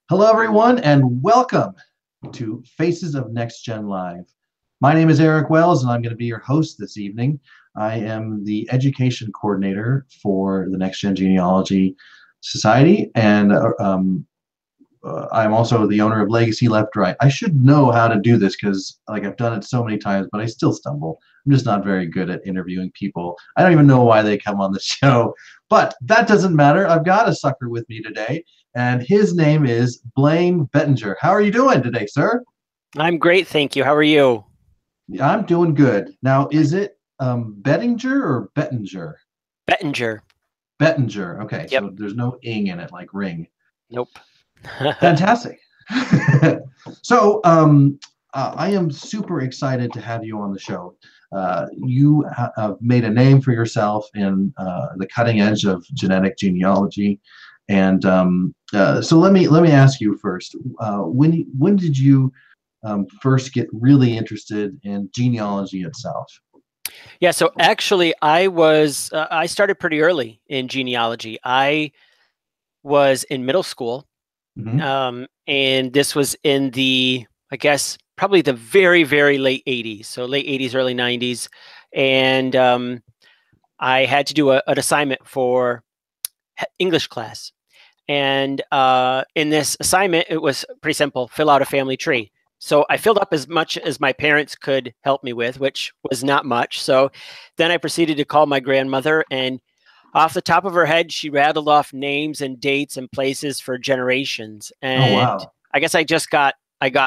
Hello, everyone, and welcome to Faces of NextGen Live. My name is Eric Wells, and I'm going to be your host this evening. I am the education coordinator for the NextGen Genealogy Society, and I'm also the owner of Legacy Left Right. I should know how to do this because I've done it so many times, but I still stumble. I'm just not very good at interviewing people. I don't even know why they come on the show, but that doesn't matter. I've got a sucker with me today, and his name is Blaine Bettinger. How are you doing today, sir? I'm great, thank you. How are you? I'm doing good. Now, is it Bettinger or Bettinger? Bettinger. Bettinger. Okay, Yep. so there's no ing in it like ring. Nope. Fantastic. So I am super excited to have you on the show. You have made a name for yourself in the cutting edge of genetic genealogy, and so let me ask you first. When did you first get really interested in genealogy itself? Yeah, so actually I started pretty early in genealogy. I was in middle school, Hmm. and this was in I guess, probably the very, very late 80s. So late 80s, early 90s. And I had to do an assignment for English class. And in this assignment, it was pretty simple: fill out a family tree. So I filled up as much as my parents could help me with, which was not much. So then I proceeded to call my grandmother, and off the top of her head, she rattled off names and dates and places for generations. Oh, And wow. I guess I got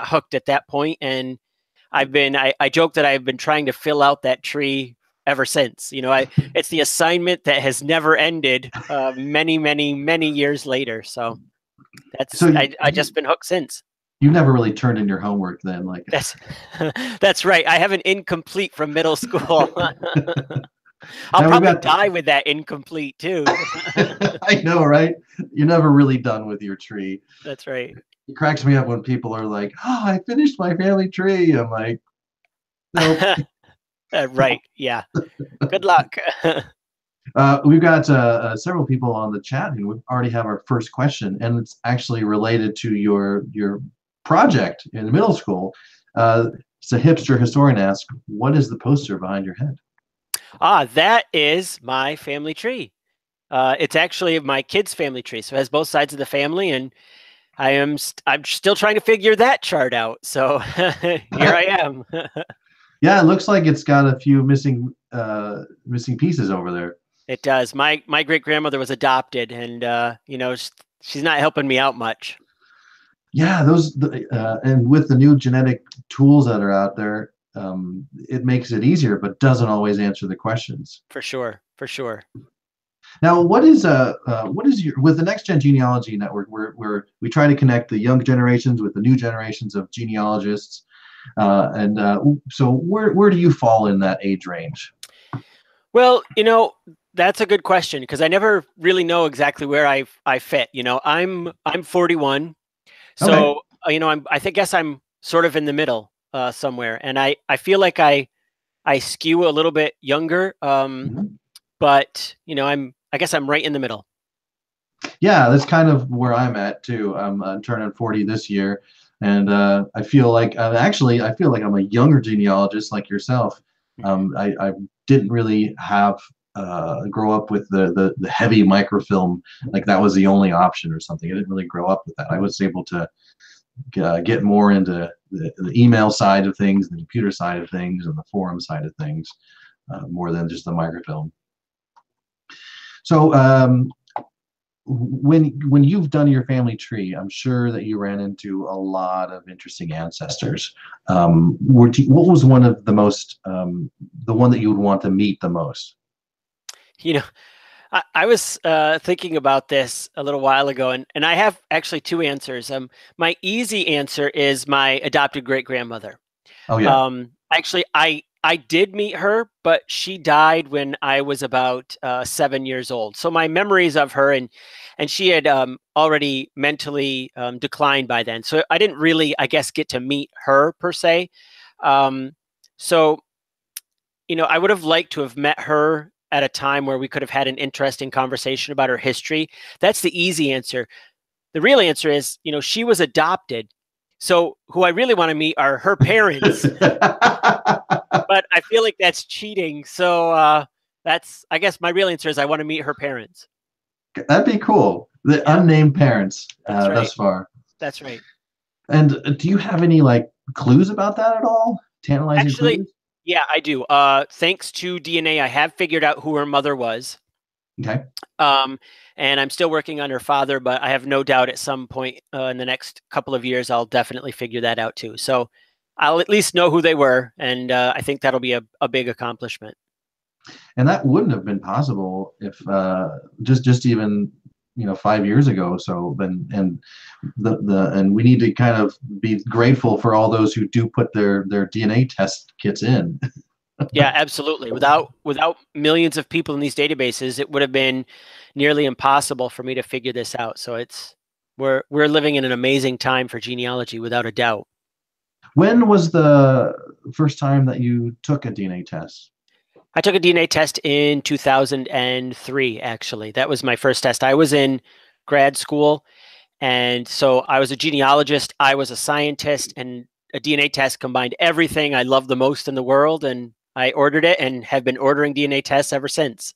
hooked at that point, and I joke that I've been trying to fill out that tree ever since. It's the assignment that has never ended, many, many, many years later. So So I just been hooked since. you never really turned in your homework then, like. That's that's right. I have an incomplete from middle school. I'll Now we've probably got. die with that incomplete too. I know, right? You're never really done with your tree. That's right. It cracks me up when people are like, "Oh, I finished my family tree." I'm like, "Nope." Right. Yeah. Good luck. We've got several people on the chat who already have our first question, and it's actually related to your project in the middle school. It's a hipster historian asks, "What is the poster behind your head?" That is my family tree. It's actually my kid's family tree, so it has both sides of the family, and I'm still trying to figure that chart out. So here I am. Yeah, it looks like it's got a few missing pieces over there. It does. My great grandmother was adopted, and she's not helping me out much. Yeah, and with the new genetic tools that are out there, it makes it easier, but doesn't always answer the questions. For sure. For sure. Now, what is your with the Next Gen Genealogy Network, where we try to connect the young generations with the new generations of genealogists, and so where do you fall in that age range? Well, that's a good question because I never really know exactly where I fit. I'm 41, Okay. so guess I'm sort of in the middle somewhere, and I feel like I skew a little bit younger, Mhm. but I guess I'm right in the middle. Yeah, that's kind of where I'm at too. I'm turning 40 this year, and I feel like I feel like I'm a younger genealogist like yourself. Mhm. I didn't really have grow up with the heavy microfilm, like that was the only option or something. I didn't really grow up with that. I was able to get more into the email side of things, the computer side of things, and the forum side of things, more than just the microfilm. So when you've done your family tree, I'm sure that you ran into a lot of interesting ancestors. What was one of the one that you would want to meet the most? You know, I was thinking about this a little while ago, and I have actually two answers. My easy answer is my adopted great grandmother. Oh yeah. Actually, I did meet her, but she died when I was about 7 years old. So my memories of her, and she had already mentally declined by then. So I didn't really, I guess, get to meet her per se. Um, so I would have liked to have met her at a time where we could have had an interesting conversation about her history. That's the easy answer. the real answer is, she was adopted. So who I really want to meet are her parents. But I feel like that's cheating. So I guess my real answer is I want to meet her parents. That'd be cool. The unnamed parents right. thus far. That's right. And do you have any like clues about that at all? Tantalizing clues? Yeah, I do. Thanks to DNA, I have figured out who her mother was. Okay. And I'm still working on her father, but I have no doubt at some point in the next couple of years, I'll definitely figure that out too. So I'll at least know who they were, and I think that'll be a big accomplishment. And that wouldn't have been possible if just even 5 years ago. So and we need to kind of be grateful for all those who do put their DNA test kits in. Yeah, absolutely. Without millions of people in these databases, it would have been nearly impossible for me to figure this out. So we're living in an amazing time for genealogy, without a doubt. When was the first time that you took a DNA test? I took a DNA test in 2003, actually. That was my first test. I was in grad school, and so I was a genealogist, I was a scientist, and a DNA test combined everything I love the most in the world, and I ordered it and have been ordering DNA tests ever since.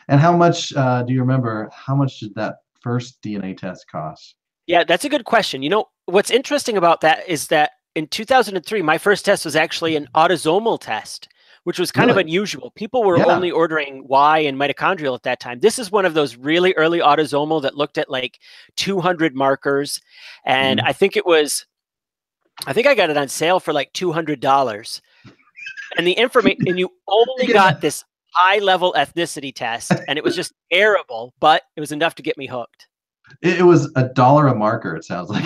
And how much, do you remember, how much did that first DNA test cost? Yeah, that's a good question. What's interesting about that is that in 2003, my first test was actually an autosomal test, which was kind of unusual. People were only ordering Y and mitochondrial at that time. This is one of those really early autosomal that looked at like 200 markers. And I think I got it on sale for like $200. And the information, and you only got this high-level ethnicity test, and it was just terrible, but it was enough to get me hooked. It was $1 a marker, it sounds like.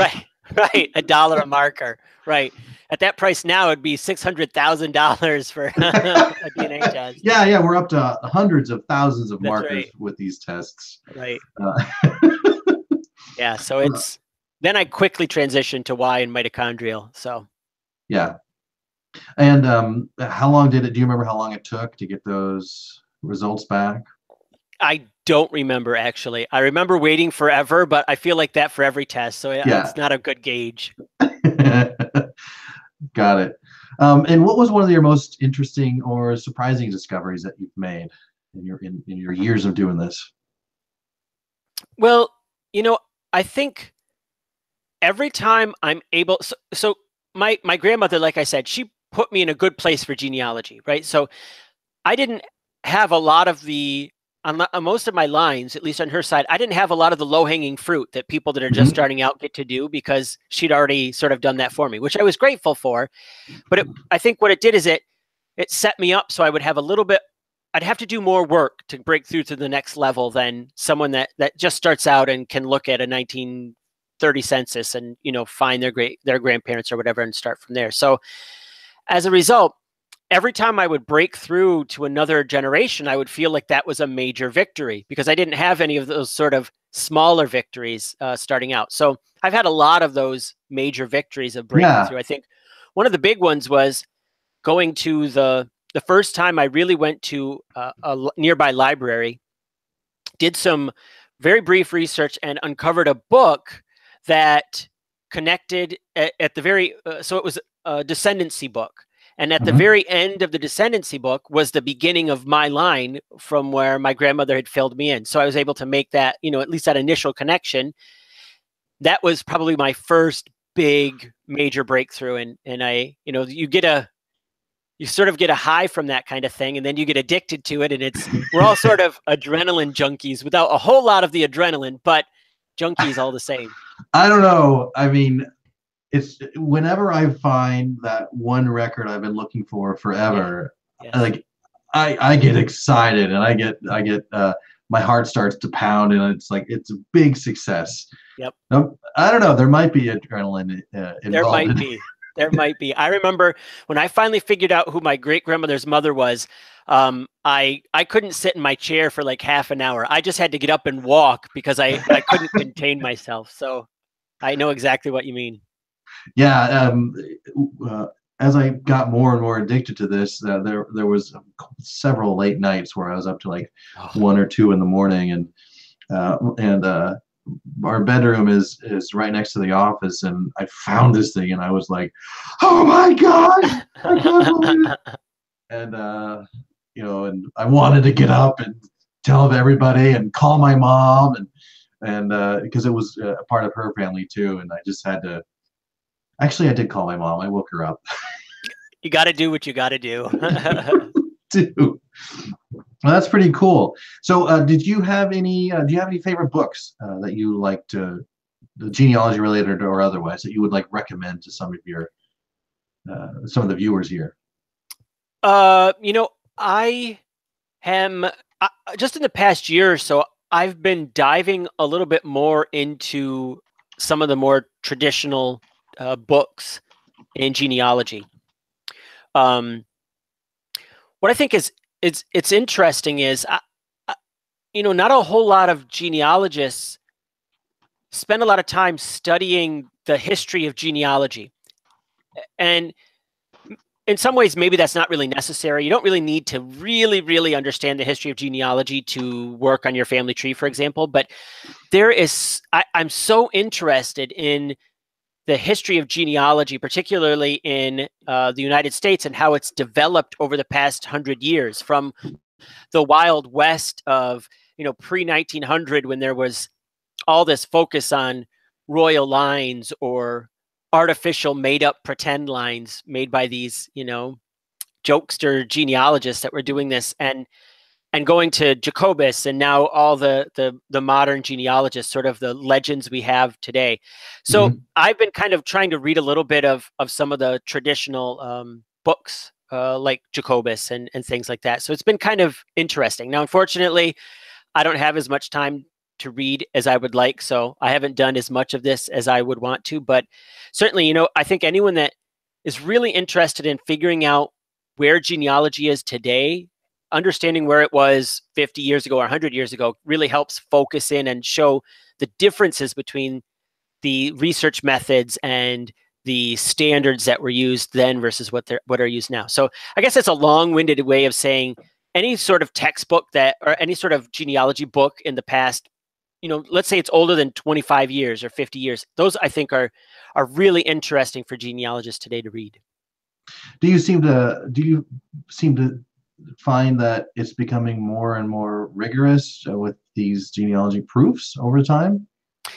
Right, $1 a marker, right. At that price now, it'd be $600,000 for a DNA test. Yeah, we're up to hundreds of thousands of markers with these tests. Right. Yeah, so then I quickly transitioned to Y and mitochondrial, so. Yeah. And how long do you remember how long it took to get those results back? I don't remember, actually. I remember waiting forever, but I feel like that for every test, so it's not a good gauge. Got it. And what was one of your most interesting or surprising discoveries that you've made in your years of doing this? Well, I think every time I'm able, so my grandmother, like I said, she put me in a good place for genealogy, right? So I didn't have a lot of on most of my lines, at least on her side, I didn't have a lot of the low-hanging fruit that people that are just starting out get to do, because she'd already sort of done that for me, which I was grateful for. But I think what it did is it set me up so I would have I'd have to do more work to break through to the next level than someone that just starts out and can look at a 1930 census and, find their grandparents or whatever and start from there. So as a result, every time I would break through to another generation, I would feel like that was a major victory, because I didn't have any of those sort of smaller victories starting out. So I've had a lot of those major victories of breaking through. I think one of the big ones was going to the first time I really went to a nearby library, did some very brief research, and uncovered a book that connected at the very, so it was a descendancy book. And at the very end of the descendancy book was the beginning of my line from where my grandmother had filled me in. So I was able to make that, at least that initial connection. That was probably my first big major breakthrough. And I, you sort of get a high from that kind of thing, and then you get addicted to it. And we're all sort of adrenaline junkies without a whole lot of the adrenaline, but junkies all the same. I don't know. I mean, it's whenever I find that one record I've been looking for forever, like I get excited, and I get my heart starts to pound, and it's like it's a big success. Yep. I don't know. There might be adrenaline involved. There might be. I remember when I finally figured out who my great grandmother's mother was. I couldn't sit in my chair for like half an hour. I just had to get up and walk because I couldn't contain myself. So I know exactly what you mean. Yeah, as I got more and more addicted to this, there was several late nights where I was up to like 1 or 2 in the morning, and our bedroom is right next to the office, and I found this thing, and I was like, "Oh my God, I can't believe it!" And and I wanted to get up and tell everybody and call my mom, and because it was a part of her family too, and I just had to. Actually, I did call my mom. I woke her up. You got to do what you got to do. Too. Well, that's pretty cool. So, did you have any? Do you have any favorite books that you like to, the genealogy related or otherwise, that you would like recommend to some of the viewers here? I am just in the past year or so, I've been diving a little bit more into some of the more traditional books in genealogy. What I think is it's interesting is, not a whole lot of genealogists spend a lot of time studying the history of genealogy. And in some ways, maybe that's not really necessary. You don't really need to really, really understand the history of genealogy to work on your family tree, for example. But I'm so interested in the history of genealogy, particularly in the United States, and how it's developed over the past 100 years, from the Wild West of, pre-1900, when there was all this focus on royal lines or artificial made-up pretend lines made by these, jokester genealogists that were doing this, and going to Jacobus, and now all the modern genealogists, sort of the legends we have today. So I've been kind of trying to read a little bit of some of the traditional books, like Jacobus and things like that. So it's been kind of interesting. Now, unfortunately, I don't have as much time to read as I would like, so I haven't done as much of this as I would want to. But certainly, I think anyone that is really interested in figuring out where genealogy is today, understanding where it was 50 years ago or 100 years ago, really helps focus in and show the differences between the research methods and the standards that were used then versus what are used now. So I guess that's a long-winded way of saying any sort of textbook or any sort of genealogy book in the past, let's say it's older than 25 years or 50 years. Those, I think, are really interesting for genealogists today to read. Do you seem to find that it's becoming more and more rigorous with these genealogy proofs over time?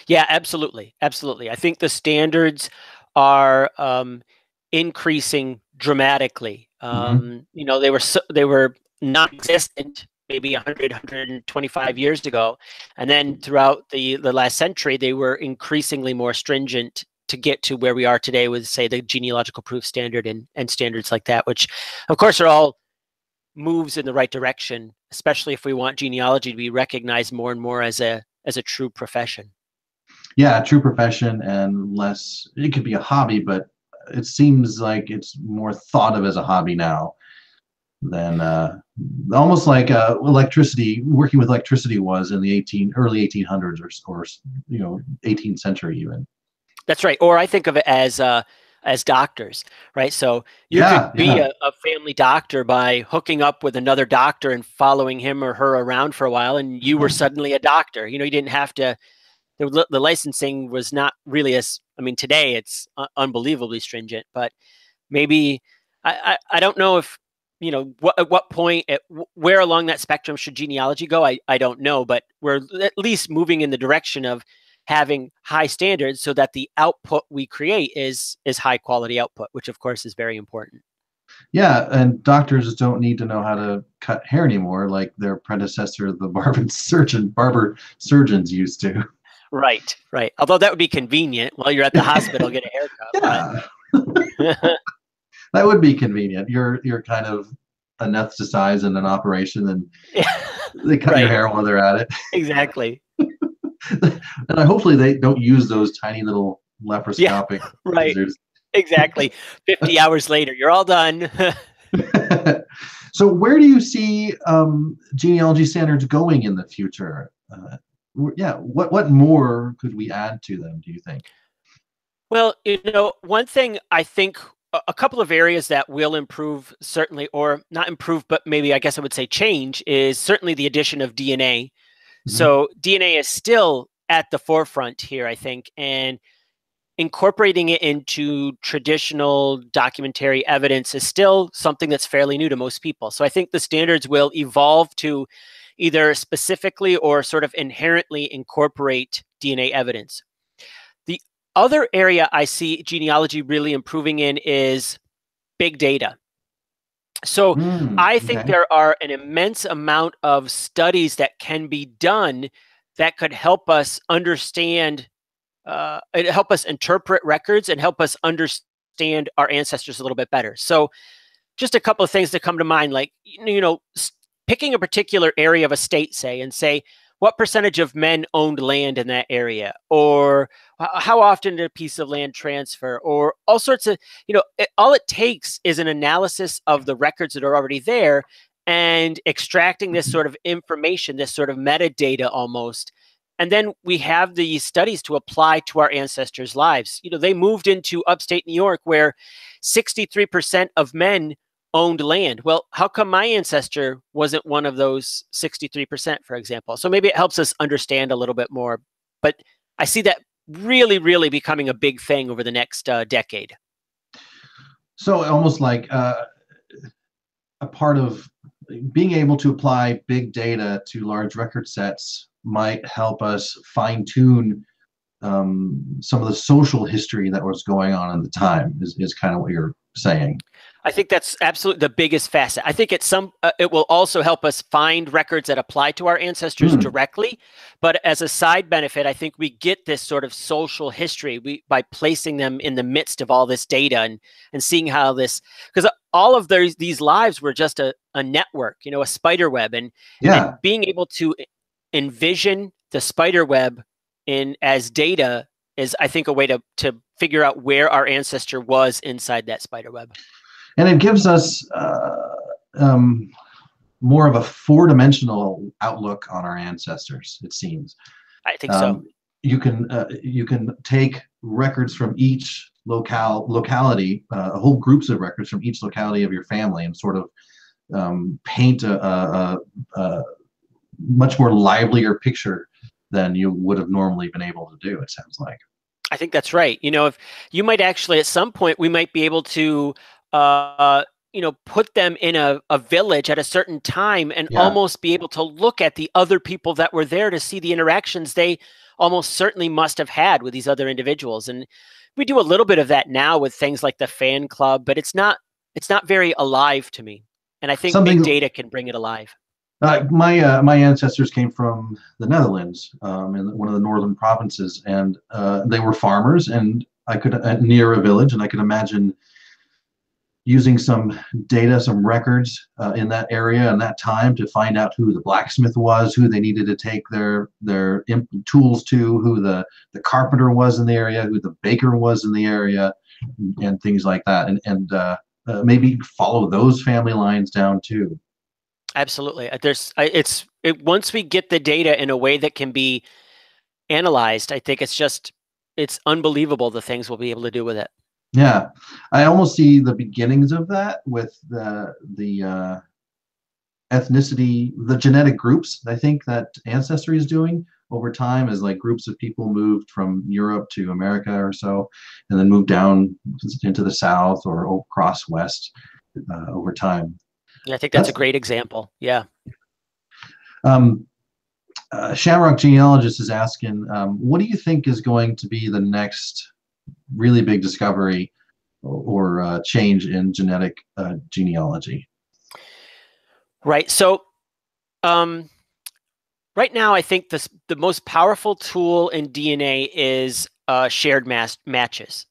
Yeah, absolutely. Absolutely. I think the standards are increasing dramatically. They were non-existent maybe 100, 125 years ago. And then throughout the last century, they were increasingly more stringent to get to where we are today with, say, the genealogical proof standard and standards like that, which, of course, are all moves in the right direction, especially if we want genealogy to be recognized more and more as a true profession. Yeah, a true profession, and less, it could be a hobby, but it seems like it's more thought of as a hobby now than almost like electricity, working with electricity was in the early 1800s or 18th century even. That's right. Or I think of it as doctors, right? So you could be a family doctor by hooking up with another doctor and following him or her around for a while, and you were suddenly a doctor. You didn't have to. The licensing was not really today it's unbelievably stringent, but maybe I don't know if at what point, where along that spectrum should genealogy go? I don't know, but we're at least moving in the direction of having high standards so that the output we create is high quality output, which of course is very important. Yeah, and doctors don't need to know how to cut hair anymore like their predecessor, the barber surgeons used to. Right. Although that would be convenient while you're at the hospital, get a haircut. Yeah. That would be convenient. You're kind of anesthetized in an operation, and they cut your hair while they're at it. Exactly. And hopefully they don't use those tiny little laparoscopic scissors. Exactly. 50 hours later, you're all done. So where do you see genealogy standards going in the future? What more could we add to them, do you think? Well, one thing I think, a couple of areas that will improve, certainly, or not improve, but maybe I guess I would say change, is certainly the addition of DNA. So DNA is still at the forefront here, I think, and incorporating it into traditional documentary evidence is still something that's fairly new to most people. So I think the standards will evolve to either specifically or sort of inherently incorporate DNA evidence. The other area I see genealogy really improving in is big data. So I think Okay. there are an immense amount of studies that can be done that could help us understand, help us interpret records and help us understand our ancestors a little bit better. So just a couple of things that come to mind, like, picking a particular area of a state, say, and say, what percentage of men owned land in that area? Or how often did a piece of land transfer? Or all sorts of, all it takes is an analysis of the records that are already there and extracting this sort of information, this sort of metadata almost. And then we have these studies to apply to our ancestors' lives. They moved into upstate New York where 63% of men owned land. Well, how come my ancestor wasn't one of those 63%, for example? So maybe it helps us understand a little bit more. But I see that really, really becoming a big thing over the next decade. So almost like a part of being able to apply big data to large record sets might help us fine tune some of the social history that was going on at the time is kind of what you're saying. I think that's absolutely the biggest facet. I think it will also help us find records that apply to our ancestors directly. But as a side benefit, I think we get this sort of social history by placing them in the midst of all this data and seeing how this, because all of these lives were just a network, a spider web, and being able to envision the spider web as data is, I think, a way to figure out where our ancestor was inside that spider web. And it gives us more of a four-dimensional outlook on our ancestors, it seems. I think so. You can take records from each locality, whole groups of records from each locality of your family, and sort of paint a much more livelier picture than you would have normally been able to do, it sounds like. I think that's right. If you might actually, at some point, we might be able to put them in a village at a certain time and almost be able to look at the other people that were there to see the interactions they almost certainly must have had with these other individuals. And we do a little bit of that now with things like the fan club, but it's not very alive to me. And I think big data can bring it alive. My ancestors came from the Netherlands, in one of the northern provinces, and they were farmers, and I could near a village, and I could imagine using some data, some records in that area and that time to find out who the blacksmith was, who they needed to take their tools to, who the carpenter was in the area, who the baker was in the area, and things like that, and maybe follow those family lines down too. Absolutely. Once we get the data in a way that can be analyzed, I think it's unbelievable the things we'll be able to do with it. Yeah, I almost see the beginnings of that with the ethnicity, the genetic groups. I think that Ancestry is doing over time, as like groups of people moved from Europe to America or so, and then moved down into the South or across West over time. Yeah, I think that's a great example. Yeah. Shamrock Genealogist is asking, what do you think is going to be the next really big discovery or change in genetic genealogy? Right. So right now, I think the most powerful tool in DNA is shared matches.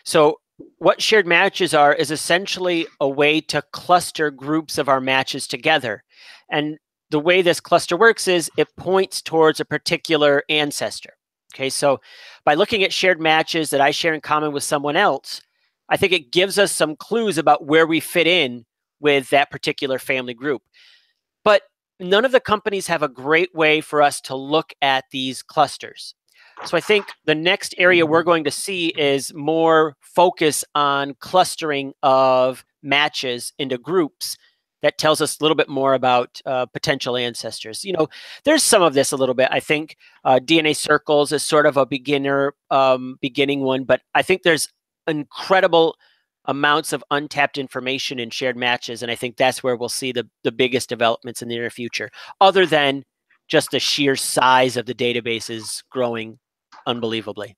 So what shared matches are is essentially a way to cluster groups of our matches together. And the way this cluster works is it points towards a particular ancestor. Okay, so by looking at shared matches that I share in common with someone else, I think it gives us some clues about where we fit in with that particular family group. But none of the companies have a great way for us to look at these clusters. So I think the next area we're going to see is more focus on clustering of matches into groups that tells us a little bit more about potential ancestors. You know, there's some of this a little bit. I think DNA circles is sort of a beginning one, but I think there's incredible amounts of untapped information in shared matches, and I think that's where we'll see the biggest developments in the near future, other than just the sheer size of the databases growing unbelievably.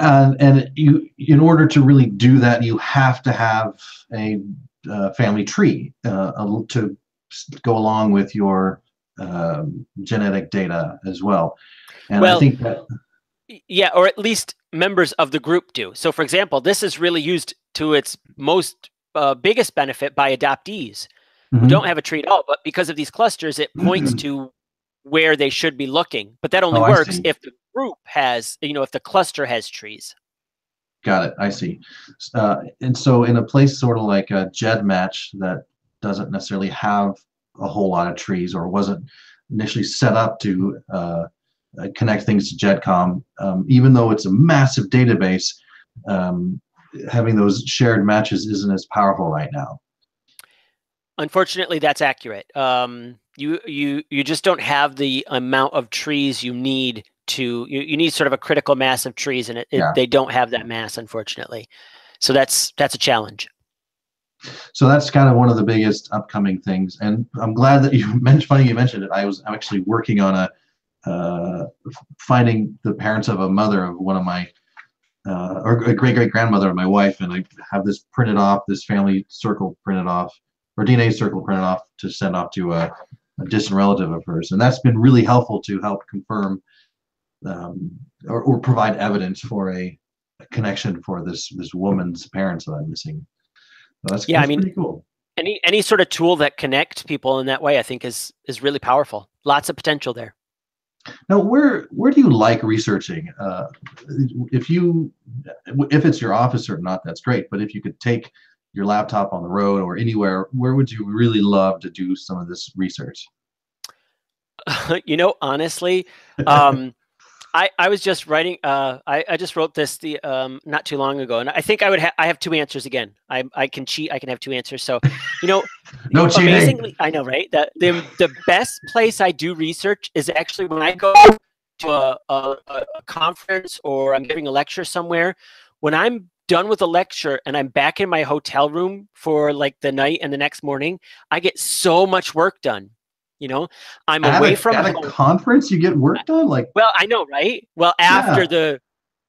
And you, in order to really do that, you have to have a family tree to go along with your genetic data as well. And well, I think that, yeah, or at least members of the group do. So, for example, this is really used to its most biggest benefit by adoptees who don't have a tree at all. But because of these clusters, it points to where they should be looking. But that only works if the group has, you know, if the cluster has trees. Got it. I see. And so in a place sort of like a GED match that doesn't necessarily have a whole lot of trees, or wasn't initially set up to connect things to GEDCOM, even though it's a massive database, having those shared matches isn't as powerful right now. Unfortunately, that's accurate. You just don't have the amount of trees you need to. You need sort of a critical mass of trees, and they don't have that mass, unfortunately. So that's a challenge. So that's kind of one of the biggest upcoming things, and I'm glad that you mentioned it. I'm actually working on finding the parents of a mother of one of my or a great-great-grandmother of my wife, and I have this printed off, this family circle printed off, or DNA circle printed off to send off to a distant relative of hers, and that's been really helpful to help confirm or provide evidence for a connection for this woman's parents that I'm missing. So that's pretty cool. Any sort of tool that connects people in that way, I think, is really powerful. Lots of potential there. Now, where do you like researching? If it's your office or not, that's great. But if you could take your laptop on the road or anywhere, where would you really love to do some of this research? You know, honestly, I was just writing. I just wrote this not too long ago, and I think I have two answers again. I can cheat. I can have two answers. So, you know, no cheating. Amazingly, I know, right? The best place I do research is actually when I go to a conference or I'm giving a lecture somewhere. When I'm done with a lecture and I'm back in my hotel room for like the night and the next morning, I get so much work done. You know, I'm away from home. At a conference, you get work done? Well, I know, right? Well, after the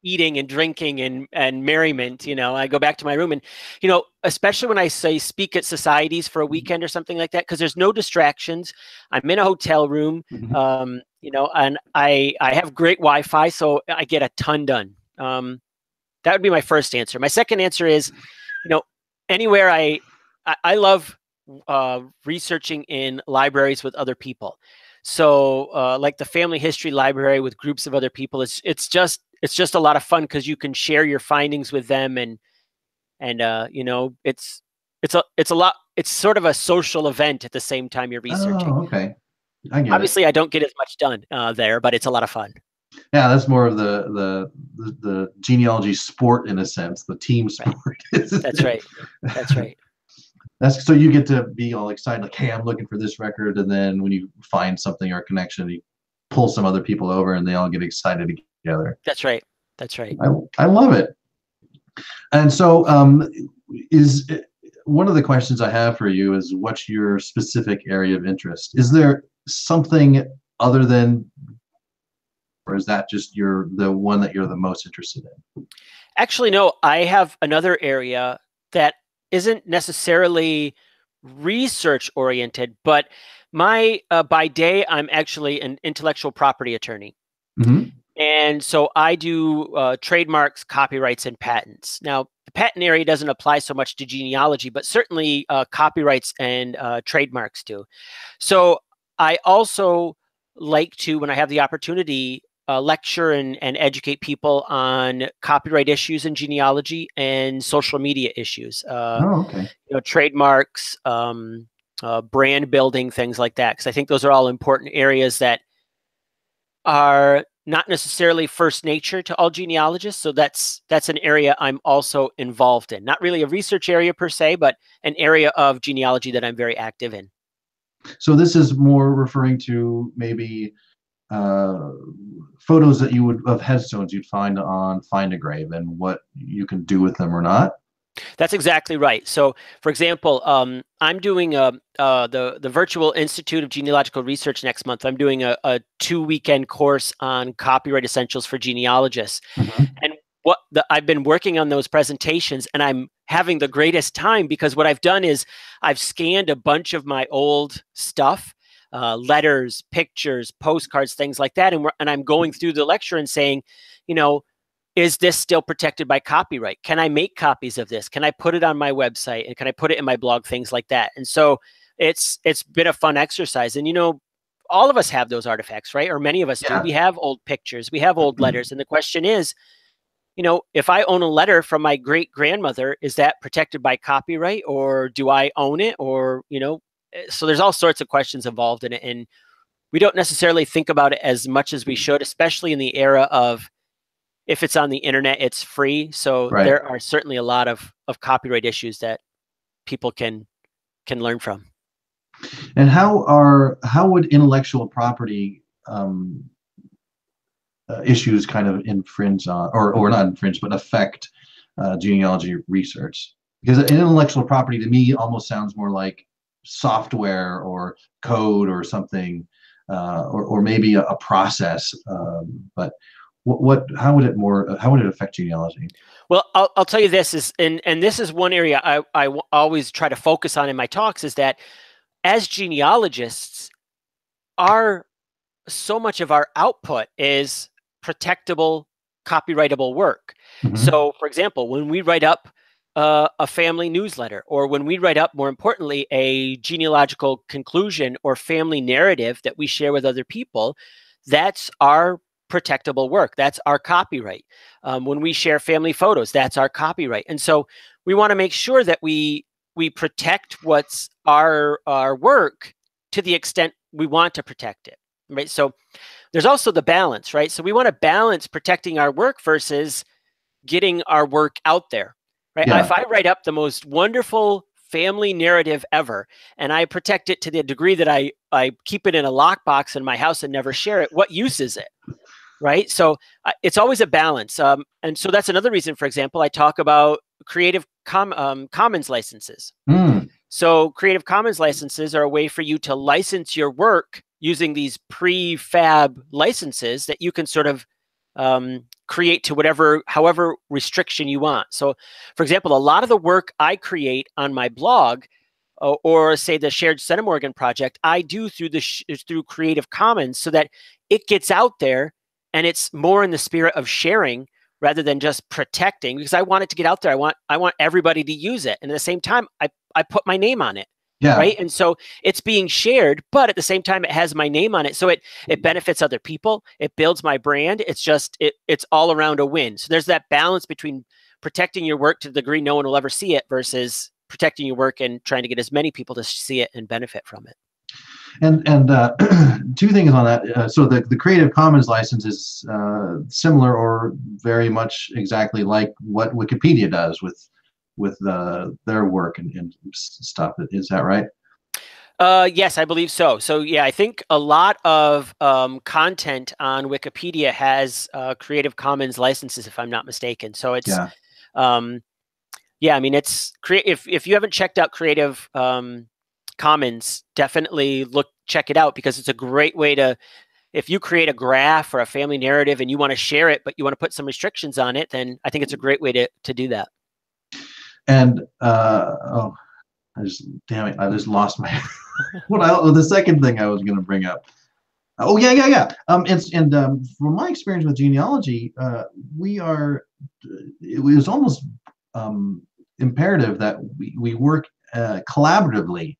eating and drinking and merriment, you know, I go back to my room, and, you know, especially when I speak at societies for a weekend or something like that, because there's no distractions. I'm in a hotel room, you know, and I have great Wi-Fi, so I get a ton done. That would be my first answer. My second answer is, you know, anywhere I love researching in libraries with other people. So like the family history library with groups of other people, it's just a lot of fun because you can share your findings with them, and you know, it's sort of a social event at the same time you're researching. Oh, okay. I get Obviously, I don't get as much done there, but it's a lot of fun. Yeah, that's more of the genealogy sport in a sense, the team sport. Right. That's right. That's right. That's so you get to be all excited, like, hey, I'm looking for this record, and then when you find something or a connection, you pull some other people over, and they all get excited together. That's right. That's right. I love it. And so, is one of the questions I have for you is, what's your specific area of interest? Is there something other than, or is that just the one that you're the most interested in? Actually, no. I have another area that isn't necessarily research oriented, but my by day I'm actually an intellectual property attorney. And so I do trademarks, copyrights, and patents. Now, the patent area doesn't apply so much to genealogy, but certainly copyrights and trademarks do. So I also like to, when I have the opportunity, lecture and educate people on copyright issues in genealogy and social media issues. Okay. You know, trademarks, brand building, things like that. Because I think those are all important areas that are not necessarily first nature to all genealogists. So that's an area I'm also involved in. Not really a research area per se, but an area of genealogy that I'm very active in. So this is more referring to maybe photos that you would of headstones you'd find on Find a Grave and what you can do with them or not. That's exactly right. So, for example, I'm doing the Virtual Institute of Genealogical Research next month. I'm doing a 2-weekend course on copyright essentials for genealogists. Mm-hmm. And I've been working on those presentations, and I'm having the greatest time because what I've done is I've scanned a bunch of my old stuff, letters, pictures, postcards, things like that, and I'm going through the lecture and saying, is this still protected by copyright? Can I make copies of this? Can I put it on my website? And can I put it in my blog? Things like that. And so it's been a fun exercise. And, all of us have those artifacts, right? Or many of us do. We have old pictures. We have old letters. And the question is, if I own a letter from my great grandmother, is that protected by copyright, or do I own it? Or, so there's all sorts of questions involved in it. And we don't necessarily think about it as much as we should, especially in the era of, if it's on the internet, it's free. So there are certainly a lot of copyright issues that people can learn from. And how would intellectual property issues kind of infringe on, or not infringe, but affect genealogy research? Because intellectual property to me almost sounds more like software or code or something, or maybe a process, but how would it affect genealogy? Well, I'll tell you this is, and this is one area I always try to focus on in my talks, is that as genealogists, so much of our output is protectable, copyrightable work. Mm-hmm. So, for example, when we write up a family newsletter, or when we write up, more importantly, a genealogical conclusion or family narrative that we share with other people, that's our protectable work. That's our copyright. When we share family photos, that's our copyright. And so we want to make sure that we protect what's our work to the extent we want to protect it, right? So there's also the balance, right? So we want to balance protecting our work versus getting our work out there, right? Yeah. If I write up the most wonderful family narrative ever, and I protect it to the degree that I keep it in a lockbox in my house and never share it, what use is it? Right? So it's always a balance. And so that's another reason, for example, I talk about Creative Commons licenses. So Creative Commons licenses are a way for you to license your work using these prefab licenses that you can sort of create to however restriction you want. So, for example, a lot of the work I create on my blog, or say the Shared Centimorgen Project, I do through Creative Commons, so that it gets out there. And it's more in the spirit of sharing rather than just protecting, because I want it to get out there. I want everybody to use it. And at the same time, I put my name on it. Yeah. Right. And so it's being shared, but at the same time, it has my name on it. So it benefits other people. It builds my brand. It's it's all around a win. So there's that balance between protecting your work to the degree no one will ever see it versus protecting your work and trying to get as many people to see it and benefit from it. And two things on that. So the Creative Commons license is similar or very much exactly like what Wikipedia does with their work and stuff. Is that right? Yes, I believe so. So yeah, I think a lot of content on Wikipedia has Creative Commons licenses, if I'm not mistaken. So it's yeah, I mean, it's if you haven't checked out Creative Commons, definitely check it out, because it's a great way to, if you create a graph or a family narrative and you want to share it, but you want to put some restrictions on it, then I think it's a great way to do that. And I just lost my the second thing I was going to bring up. Oh yeah. From my experience with genealogy, it was almost imperative that we work collaboratively.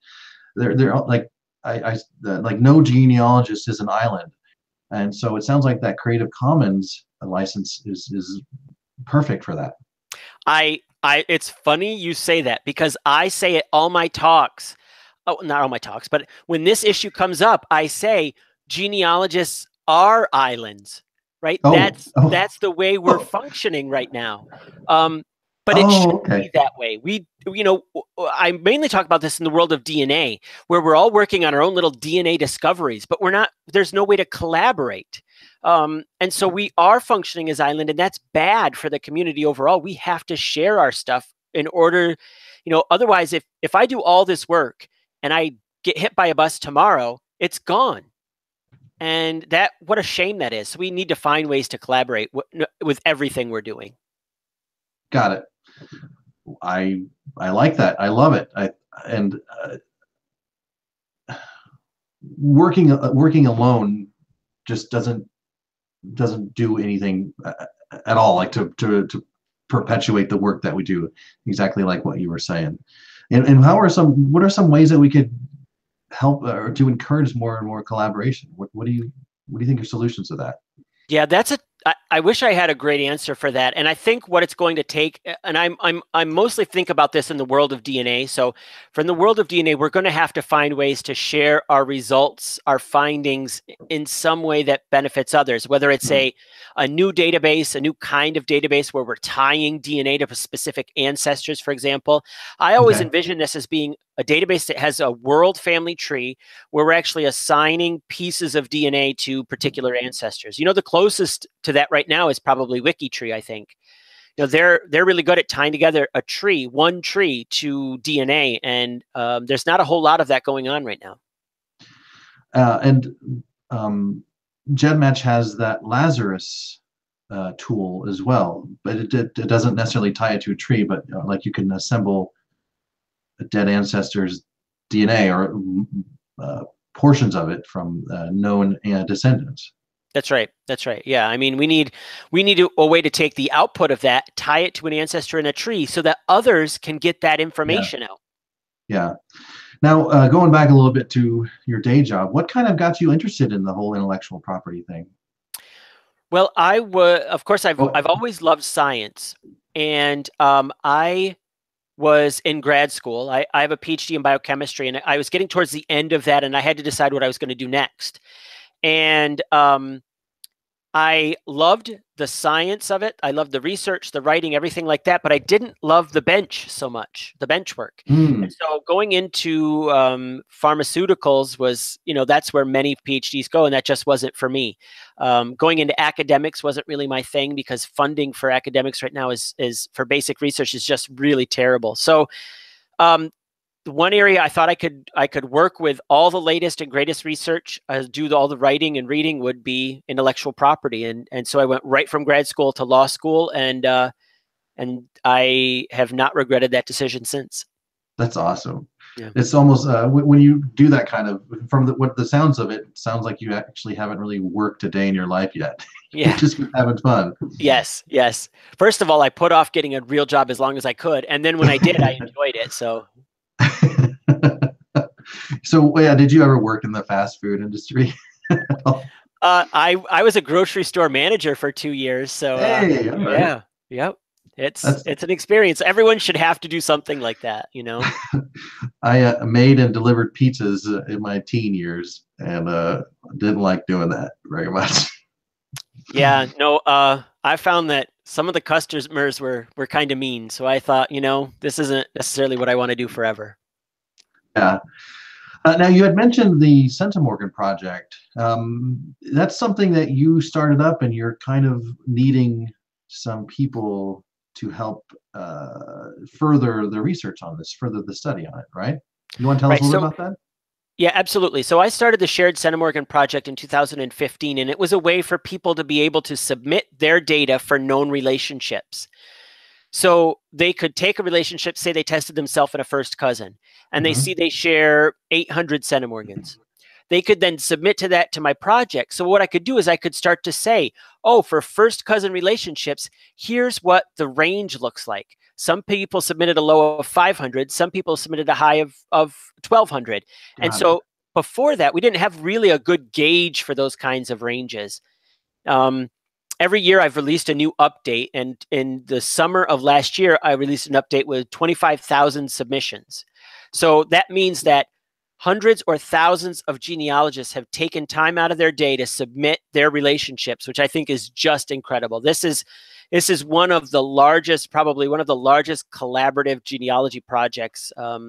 They're like like no genealogist is an island, and so it sounds like that Creative Commons license is perfect for that. It's funny you say that, because I say it all my talks. Oh, not all my talks, but when this issue comes up, I say genealogists are islands. right? Oh, oh, That's the way we're oh, functioning right now. Um, but it oh, shouldn't okay. be that way. I mainly talk about this in the world of DNA, where we're all working on our own little DNA discoveries, but we're not. There's no way to collaborate. And so we are functioning as island, and that's bad for the community overall. We have to share our stuff in order, otherwise, if I do all this work and I get hit by a bus tomorrow, it's gone. And what a shame that is. So we need to find ways to collaborate with everything we're doing. Got it. I like that. I love it. And working alone just doesn't do anything at all, like to perpetuate the work that we do, exactly like what you were saying. And what are some ways that we could help or to encourage more and more collaboration? What do you think are solutions to that? Yeah, I wish I had a great answer for that. And I think what it's going to take, and I'm mostly think about this in the world of DNA. So from the world of DNA, we're going to have to find ways to share our results, our findings in some way that benefits others, whether it's a new database, a new kind of database where we're tying DNA to specific ancestors, for example. I always envision this as being a database that has a world family tree where we're actually assigning pieces of DNA to particular ancestors. The closest to that right now is probably WikiTree, I think. They're really good at tying together one tree to DNA, and there's not a whole lot of that going on right now. And GenMatch has that Lazarus tool as well, but it doesn't necessarily tie it to a tree, but like you can assemble a dead ancestor's DNA or portions of it from known descendants. That's right. That's right. Yeah. I mean, we need a way to take the output of that, tie it to an ancestor in a tree so that others can get that information out. Yeah. Now, going back a little bit to your day job, what kind of got you interested in the whole intellectual property thing? Well, of course, I've always loved science, and I was in grad school. I have a PhD in biochemistry, and I was getting towards the end of that, and I had to decide what I was going to do next. And I loved the science of it. I loved the research, the writing, everything like that, but I didn't love the bench so much, the bench work. And so going into pharmaceuticals was, that's where many PhDs go, and that just wasn't for me. Going into academics wasn't really my thing because funding for academics right now is for basic research is just really terrible. So one area I thought I could work with all the latest and greatest research, do all the writing and reading would be intellectual property, and so I went right from grad school to law school, and I have not regretted that decision since. That's awesome. Yeah. It's almost when you do that kind of what the sounds of it sounds like you actually haven't really worked a day in your life yet. Yeah, You're just having fun. Yes. First of all, I put off getting a real job as long as I could, and then when I did, I enjoyed it. So. So yeah, did you ever work in the fast food industry? I was a grocery store manager for 2 years. So hey, all right. yep. It's an experience. Everyone should have to do something like that, I made and delivered pizzas in my teen years, and didn't like doing that very much. Yeah, no. I found that some of the customers were kind of mean, so I thought, this isn't necessarily what I want to do forever. Yeah. Now, you had mentioned the Centimorgan Project. That's something that you started up, and you're kind of needing some people to help further the research on this, further the study on it, right? You want to tell us a little bit about that? Yeah, absolutely. So I started the Shared Centimorgen Project in 2015, and it was a way for people to be able to submit their data for known relationships. So they could take a relationship, say they tested themselves in a first cousin, and they see they share 800 centimorgans. They could then submit to my project. So what I could do is I could start to say, oh, for first cousin relationships, here's what the range looks like. Some people submitted a low of 500. Some people submitted a high of 1,200. And so before that, we didn't have really a good gauge for those kinds of ranges. Every year I've released a new update, and in the summer of last year, I released an update with 25,000 submissions. So that means that hundreds or thousands of genealogists have taken time out of their day to submit their relationships, which I think is just incredible. This is one of the largest, probably one of the largest collaborative genealogy projects for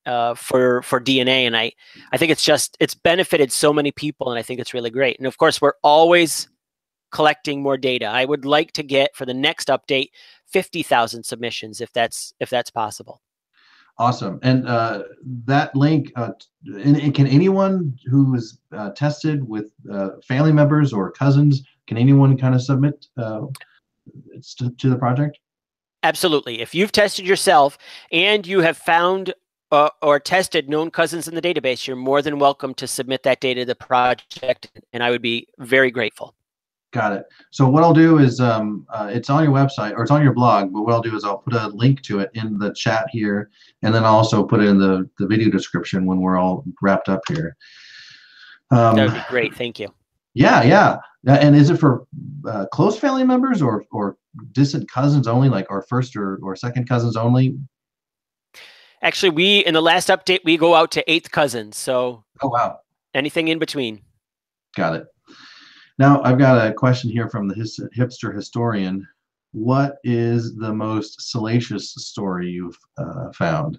DNA, and I think it's benefited so many people, and I think it's really great. And of course, we're always collecting more data. I would like to get, for the next update, 50,000 submissions if that's possible. Awesome. And that link, and can anyone who is tested with family members or cousins, can anyone kind of submit to the project? Absolutely. If you've tested yourself and you have found or tested known cousins in the database, you're more than welcome to submit that data to the project, and I would be very grateful. Got it. So what I'll do is, it's on your website, or it's on your blog, but what I'll do is I'll put a link to it in the chat here, and then I'll also put it in the video description when we're all wrapped up here. That would be great. Thank you. Yeah. And is it for close family members or distant cousins only, like our first or second cousins only? Actually, in the last update, we go out to 8th cousins. So, oh wow, anything in between. Got it. Now I've got a question here from the hipster historian. What is the most salacious story you've found?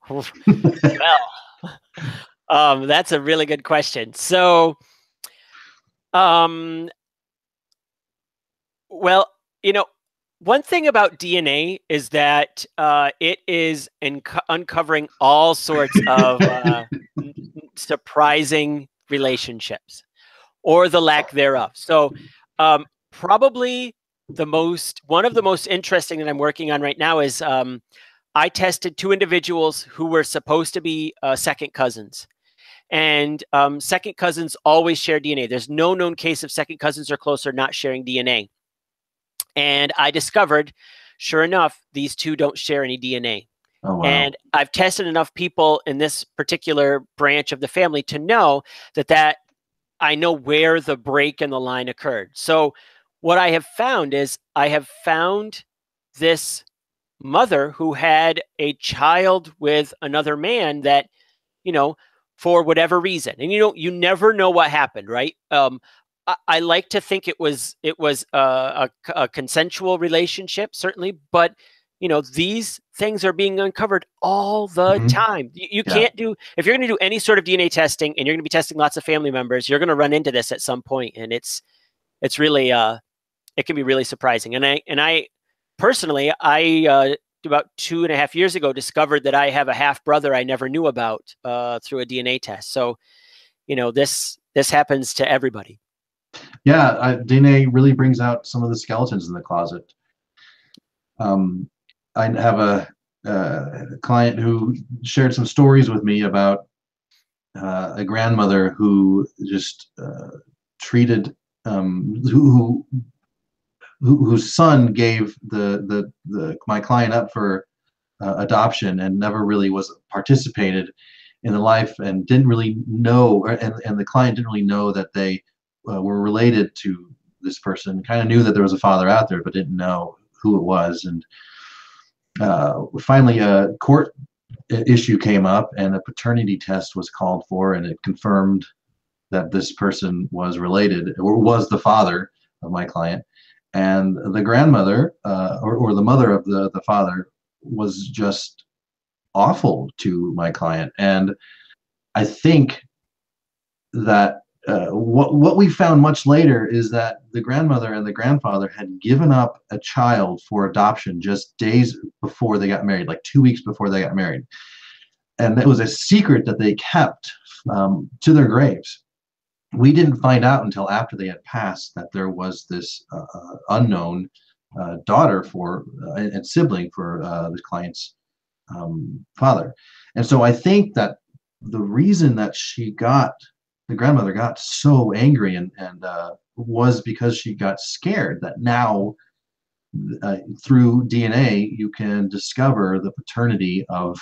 Well, that's a really good question. So, well, one thing about DNA is that it is uncovering all sorts of surprising relationships, or the lack thereof. So probably one of the most interesting that I'm working on right now is I tested 2 individuals who were supposed to be second cousins. And second cousins always share DNA. There's no known case of second cousins or closer not sharing DNA. And I discovered, sure enough, these 2 don't share any DNA. Oh, wow. And I've tested enough people in this particular branch of the family to know that I know where the break in the line occurred. So what I have found is I have found this mother who had a child with another man that, for whatever reason, and you never know what happened, right? I like to think it was a consensual relationship, certainly, but these things are being uncovered all the time. You can't do, if you're going to do any sort of DNA testing and you're going to be testing lots of family members, you're going to run into this at some point, and it's really it can be really surprising. And I personally, about 2.5 years ago discovered that I have a half brother I never knew about through a DNA test. So this happens to everybody. Yeah, DNA really brings out some of the skeletons in the closet. I have a client who shared some stories with me about a grandmother who just treated whose son gave my client up for adoption and never really participated in the life, and didn't really know, and the client didn't really know that they were related to this person. Kind of knew that there was a father out there, but didn't know who it was. And finally a court issue came up and a paternity test was called for, and it confirmed that this person was related, or was the father of my client. And the grandmother or the mother of the father was just awful to my client. And I think that what we found much later is that the grandmother and the grandfather had given up a child for adoption just days before they got married, like 2 weeks before they got married. And it was a secret that they kept to their graves. We didn't find out until after they had passed that there was this unknown daughter and sibling for the client's father. And so I think that the reason that the grandmother got so angry and was because she got scared that now through DNA you can discover the paternity of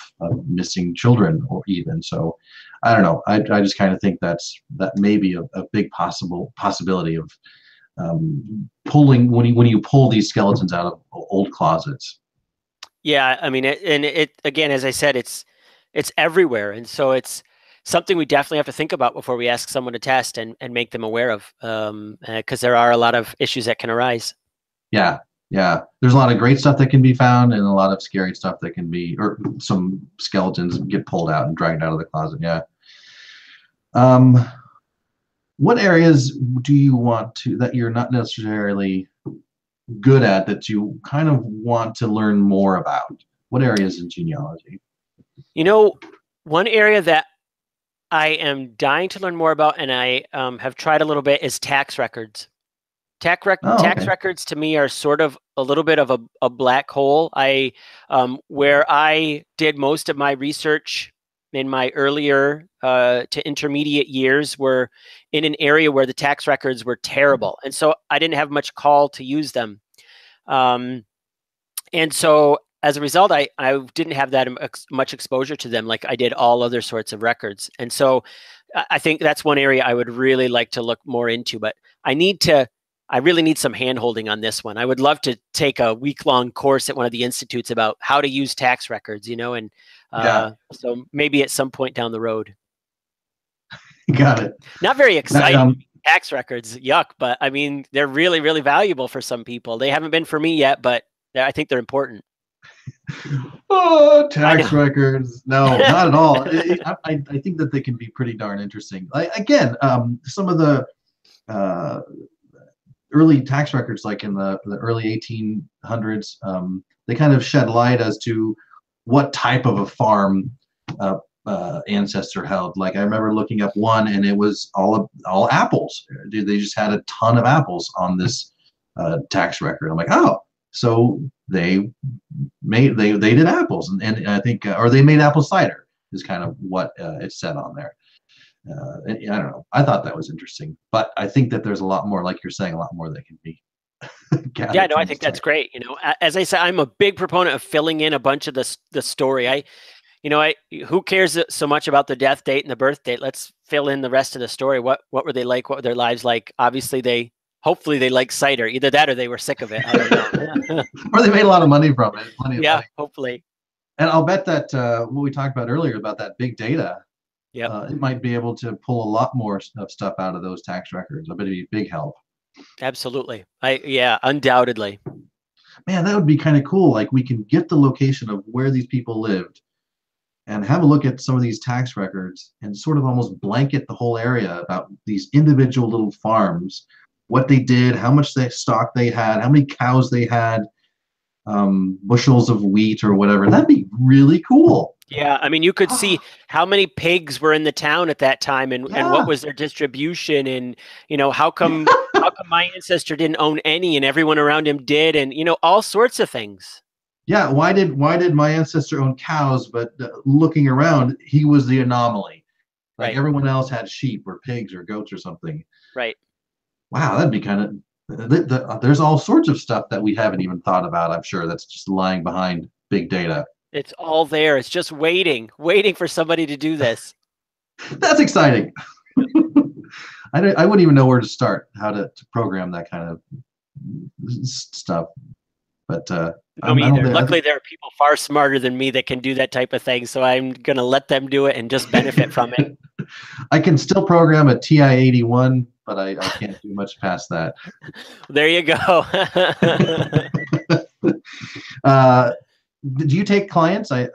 missing children, or even so. I don't know. I just kind of think that may be a big possibility of pulling when you pull these skeletons out of old closets. Yeah, I mean, it again, as I said, it's it's everywhere. And so it's something we definitely have to think about before we ask someone to test and make them aware of, because there are a lot of issues that can arise. Yeah, yeah. There's a lot of great stuff that can be found, and a lot of scary stuff that can be, or some skeletons get pulled out and dragged out of the closet. Yeah. Um, what areas do you want to that you're not necessarily good at that you kind of want to learn more about? What areas in genealogy? You know, one area that I am dying to learn more about, and I have tried a little bit, is tax records. Tax records to me are sort of a little bit of a black hole. Where I did most of my research in my earlier to intermediate years were in an area where the tax records were terrible, and so I didn't have much call to use them. And so as a result, I didn't have that much exposure to them like I did all other sorts of records. And so I think that's one area I would really like to look more into, but I really need some hand-holding on this one. I would love to take a week-long course at one of the institutes about how to use tax records, and so maybe at some point down the road. Got it. Not very exciting. Tax records, yuck, but I mean, they're really, really valuable for some people. They haven't been for me yet, but I think they're important. Oh, tax records. No, not at all. I think that they can be pretty darn interesting. Again, some of the early tax records, like in the early 1800s, they kind of shed light as to what type of a farm ancestor held. Like I remember looking up one, and it was all apples. They just had a ton of apples on this tax record. I'm like, oh, so they did apples, and I think, or they made apple cider is kind of what it said on there. And I don't know. I thought that was interesting, but I think that there's a lot more, like you're saying, a lot more that can be. Yeah, no, I think that's great. As I said, I'm a big proponent of filling in a bunch of the story. Who cares so much about the death date and the birth date? Let's fill in the rest of the story. What were they like? What were their lives like? Obviously, hopefully they like cider. Either that or they were sick of it. I don't know. Or they made a lot of money from it. Plenty of money. Hopefully. And I'll bet that what we talked about earlier about that big data, it might be able to pull a lot more stuff out of those tax records. I bet it'd be a big help. Absolutely. Undoubtedly. Man, that would be kind of cool. Like we can get the location of where these people lived and have a look at some of these tax records and sort of almost blanket the whole area about these individual little farms, what they did, how much stock they had, how many cows they had, bushels of wheat or whatever. That'd be really cool. Yeah, I mean, you could see how many pigs were in the town at that time, and what was their distribution, and how come my ancestor didn't own any, and everyone around him did, and all sorts of things. Yeah, why did my ancestor own cows, but looking around, he was the anomaly. Like everyone else had sheep or pigs or goats or something. Right. Wow, that'd be kind of. There's all sorts of stuff that we haven't even thought about. I'm sure that's just lying behind big data. It's all there. It's just waiting for somebody to do this. That's exciting. I wouldn't even know where to start, how to program that kind of stuff. But me either. Luckily, there are people far smarter than me that can do that type of thing. So I'm going to let them do it and just benefit from it. I can still program a TI-81, but I can't do much past that. There you go. Do you take clients? I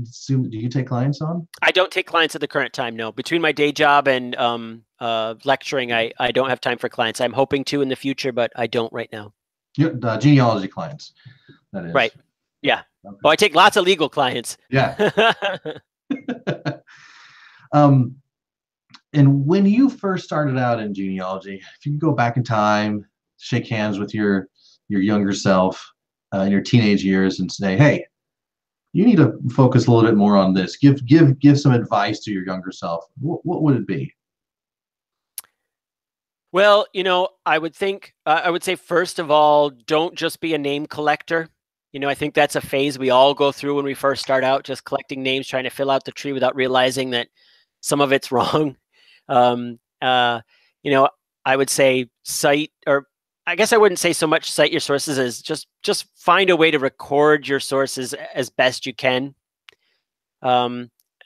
assume, do you take clients on? I don't take clients at the current time, no. Between my day job and lecturing, I don't have time for clients. I'm hoping to in the future, but I don't right now. Genealogy clients, that is. Right. Yeah. Okay. Well, I take lots of legal clients. Yeah. And when you first started out in genealogy, if you could go back in time, shake hands with your younger self, in your teenage years, and say, "Hey, you need to focus a little bit more on this. Give some advice to your younger self." What would it be? Well, I would say first of all, don't just be a name collector. I think that's a phase we all go through when we first start out, just collecting names, trying to fill out the tree without realizing that some of it's wrong. I would say I guess I wouldn't say so much cite your sources as just find a way to record your sources as best you can.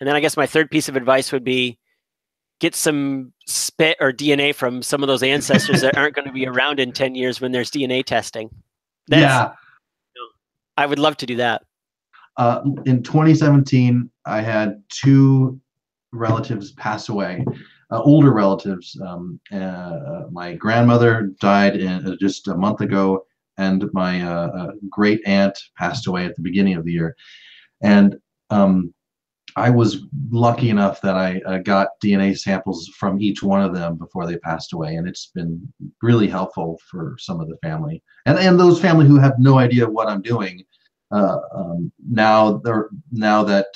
And then I guess my third piece of advice would be get some spit or DNA from some of those ancestors that aren't going to be around in 10 years when there's DNA testing. I would love to do that. In 2017, I had two relatives pass away, older relatives. My grandmother died just a month ago, and my great aunt passed away at the beginning of the year. And I was lucky enough that I got DNA samples from each one of them before they passed away, and it's been really helpful for some of the family and those family who have no idea what I'm doing. Now that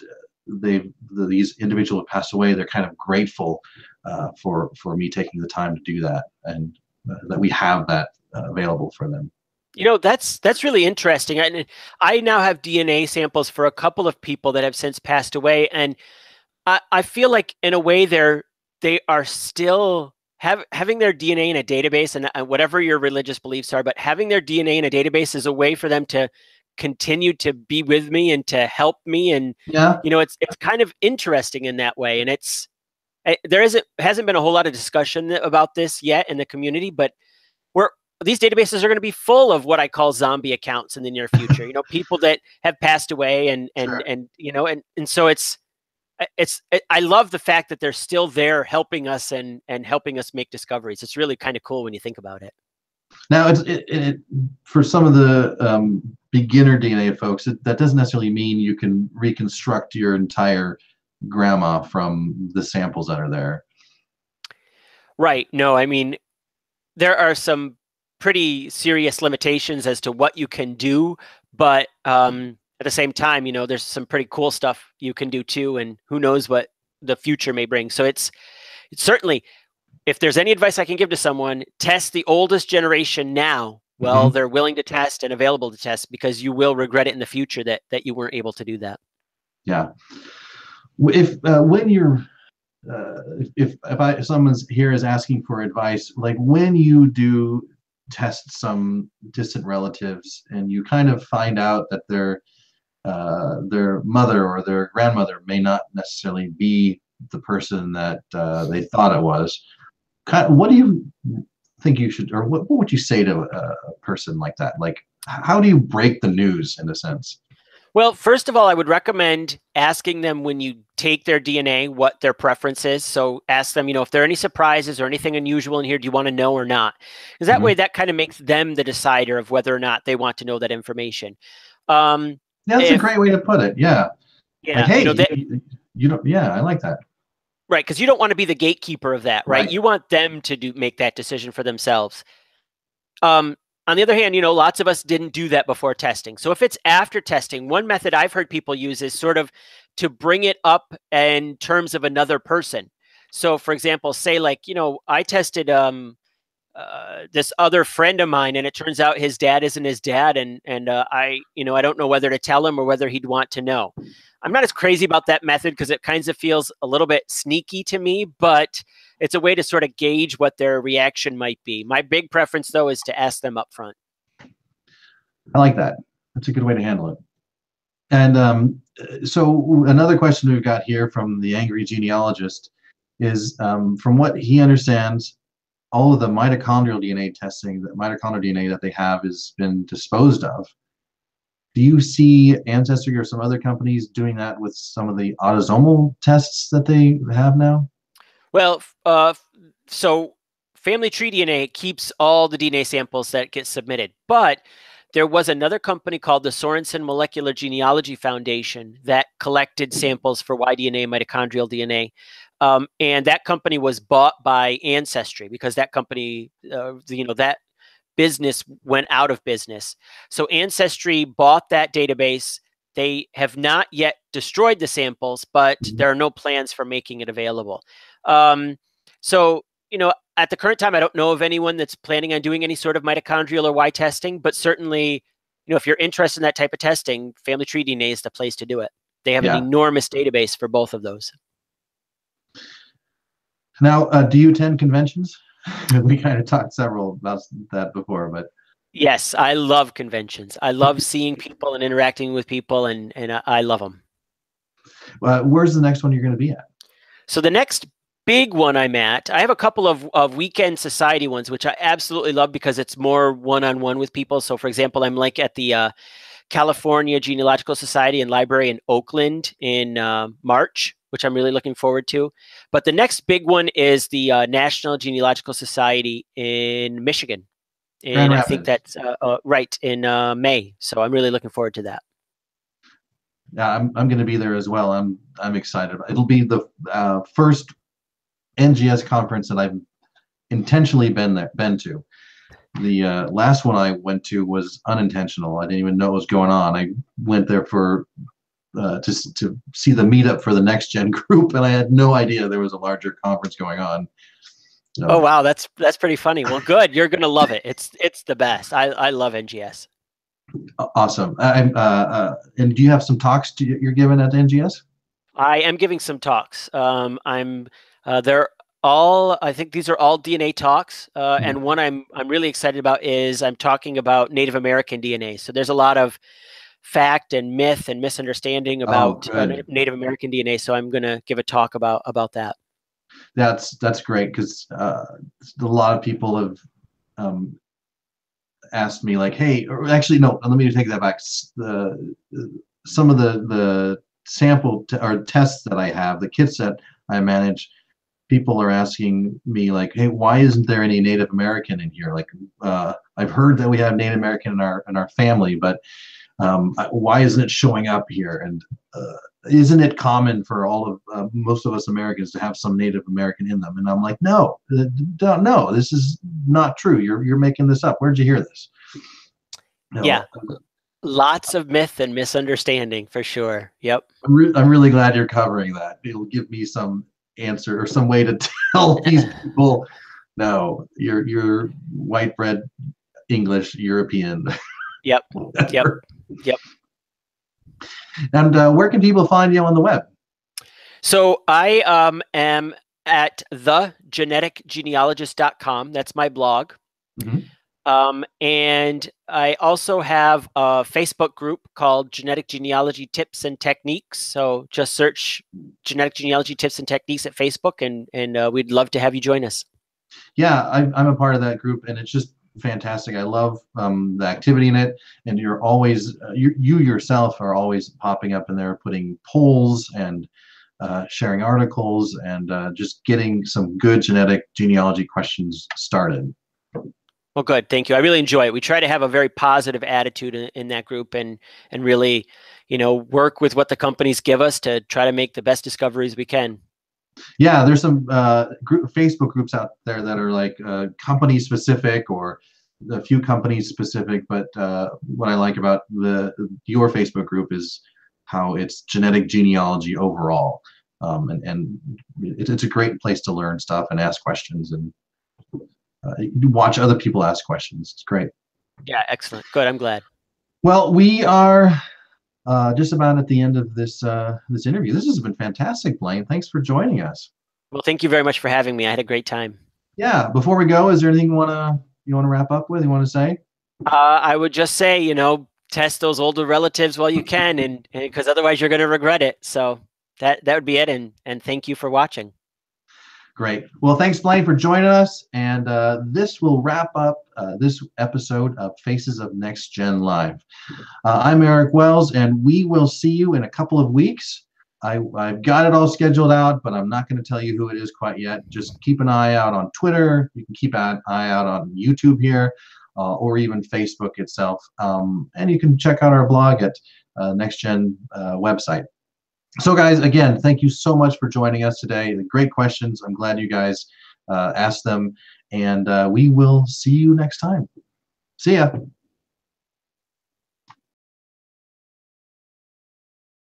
these individuals have passed away, they're kind of grateful for me taking the time to do that, and that we have that available for them. You know, that's really interesting. I now have DNA samples for a couple of people that have since passed away, and I feel like in a way they are still having their DNA in a database, and whatever your religious beliefs are, but having their DNA in a database is a way for them to continue to be with me and to help me. And yeah, you know, it's kind of interesting in that way. And hasn't been a whole lot of discussion about this yet in the community, but these databases are going to be full of what I call zombie accounts in the near future. You know, people that have passed away, and sure. you know, and so I love the fact that they're still there helping us and helping us make discoveries. It's really kind of cool when you think about it. Now, for some of the beginner DNA folks, that doesn't necessarily mean you can reconstruct your entire grandma from the samples that are there. Right. No, I mean, there are some pretty serious limitations as to what you can do, but at the same time, you know, there's some pretty cool stuff you can do too, and who knows what the future may bring. So it's certainly, if there's any advice I can give to someone, test the oldest generation now. Well, they're willing to test and available to test, because you will regret it in the future that you weren't able to do that. Yeah. If when you're if someone's here is asking for advice, like when you do test some distant relatives and you kind of find out that their mother or their grandmother may not necessarily be the person that they thought it was, what do you think you should, or what would you say to a person like that? Like, how do you break the news in a sense? Well, first of all, I would recommend asking them when you take their DNA what their preference is. So ask them, you know, if there are any surprises or anything unusual in here, do you want to know or not? Because that way, that kind of makes them the decider of whether or not they want to know that information. Yeah, that's a great way to put it. Yeah. Yeah. Like, hey, you don't. Yeah, I like that. Right, because you don't want to be the gatekeeper of that, right? You want them to make that decision for themselves. On the other hand, you know, lots of us didn't do that before testing. So if it's after testing, one method I've heard people use is sort of to bring it up in terms of another person. So for example, say like, you know, I tested this other friend of mine, and it turns out his dad isn't his dad. And I don't know whether to tell him or whether he'd want to know. I'm not as crazy about that method because it kind of feels a little bit sneaky to me, but it's a way to sort of gauge what their reaction might be. My big preference, though, is to ask them up front. I like that. That's a good way to handle it. And so another question we've got here from the angry genealogist is, from what he understands, all of the mitochondrial DNA testing, the mitochondrial DNA that they have has been disposed of. Do you see Ancestry or some other companies doing that with some of the autosomal tests that they have now? Well, so Family Tree DNA keeps all the DNA samples that get submitted, but there was another company called the Sorensen Molecular Genealogy Foundation that collected samples for Y-DNA, mitochondrial DNA. And that company was bought by Ancestry because that company, that business went out of business. So Ancestry bought that database. They have not yet destroyed the samples, but there are no plans for making it available. So, you know, at the current time, I don't know of anyone that's planning on doing any sort of mitochondrial or Y testing, but certainly, you know, if you're interested in that type of testing, Family Tree DNA is the place to do it. They have an enormous database for both of those. Now, do you attend conventions? We kind of talked several about that before, but yes, I love conventions. I love seeing people and interacting with people, and I love them. Where's the next one you're going to be at? So the next big one I'm at, I have a couple of weekend society ones, which I absolutely love because it's more one-on-one with people. So for example, I'm like at the California Genealogical Society and Library in Oakland in March, which I'm really looking forward to. But the next big one is the National Genealogical Society in Michigan. And I think that's right in May. So I'm really looking forward to that. Yeah, I'm going to be there as well. I'm excited. It'll be the first NGS conference that I've intentionally been to. The last one I went to was unintentional. I didn't even know what was going on. I went there for to see the meetup for the NextGen group, and I had no idea there was a larger conference going on. So. Oh wow, that's pretty funny. Well, good. You're gonna love it. It's the best. I love NGS. Awesome. And do you have some talks you're giving at NGS? I am giving some talks. They're all, I think these are all DNA talks. And one I'm really excited about is I'm talking about Native American DNA. So there's a lot of fact and myth and misunderstanding about Native American DNA. So I'm going to give a talk about that. That's great, because a lot of people have asked me like, hey, or actually no, let me take that back. Some of the sample or tests that I have, the kits that I manage, people are asking me like, hey, why isn't there any Native American in here? Like, I've heard that we have Native American in our family, but why isn't it showing up here? And isn't it common for all of most of us Americans to have some Native American in them? And I'm like, no, this is not true. You're making this up. Where'd you hear this? No. Yeah, lots of myth and misunderstanding for sure. Yep. I'm really glad you're covering that. It'll give me some answer or some way to tell these people, no, you're white bread English European. Yep. Yep. Yep. And where can people find you on the web? So I am at thegeneticgenealogist.com. That's my blog. Mm-hmm. And I also have a Facebook group called Genetic Genealogy Tips and Techniques. So just search Genetic Genealogy Tips and Techniques at Facebook, and we'd love to have you join us. Yeah, I'm a part of that group, and it's just fantastic. I love the activity in it, and you're always you yourself are always popping up in there, putting polls and sharing articles, and just getting some good genetic genealogy questions started. Well, good. Thank you. I really enjoy it. We try to have a very positive attitude in that group, and really, work with what the companies give us to try to make the best discoveries we can. Yeah, there's some Facebook groups out there that are like company specific or a few companies specific. But what I like about your Facebook group is how it's genetic genealogy overall, and it's a great place to learn stuff and ask questions and watch other people ask questions. It's great. Yeah, excellent. Good. I'm glad. Well, we are just about at the end of this this interview. This has been fantastic, Blaine. Thanks for joining us. Well, thank you very much for having me. I had a great time. Yeah. Before we go, is there anything you want to wrap up with? You want to say? I would just say, test those older relatives while you can, and because otherwise you're going to regret it. So that would be it. And thank you for watching. Great. Well, thanks, Blaine, for joining us. And this will wrap up this episode of Faces of NextGen Live. I'm Eric Wells, and we will see you in a couple of weeks. I've got it all scheduled out, but I'm not going to tell you who it is quite yet. Just keep an eye out on Twitter. You can keep an eye out on YouTube here, or even Facebook itself. And you can check out our blog at NextGen website. So guys, again, thank you so much for joining us today. Great questions. I'm glad you guys asked them. And we will see you next time. See ya.